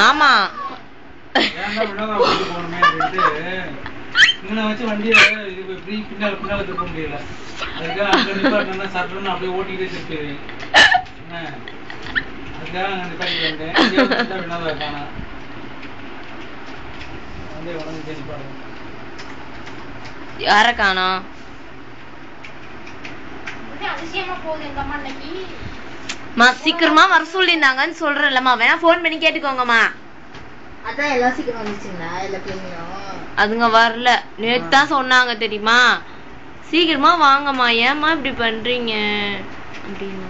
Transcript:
ஆமா இவனை வச்சு வண்டியை இப்படி பின்னால திருப்ப முடியல. அதுக்காக அங்க நிப்பாட்டினா சட்டன்னு அப்படியே ஓட்டிக்கிட்டே திருப்பி அதுக்காக அங்க நிப்பாட்டி வந்தேன். வினோதா காணா வந்து உடனே நிப்பாடு. யார காணோம்? சீக்கிரமா வர சொல்லிருந்தாங்கன்னு சொல்றேன்லம்மா. வேணா போன் பண்ணி கேட்டுக்கோங்கம்மா. அதான் எல்லாம் சீக்கிரம் வந்துச்சுங்களா? எல்லா பிள்ளைங்களும் அதுங்க வரல. நேத்து தான் சொன்னாங்க தெரியுமா, சீக்கிரமா வாங்கம்மா, ஏம்மா இப்படி பண்றீங்க அப்படின்னு.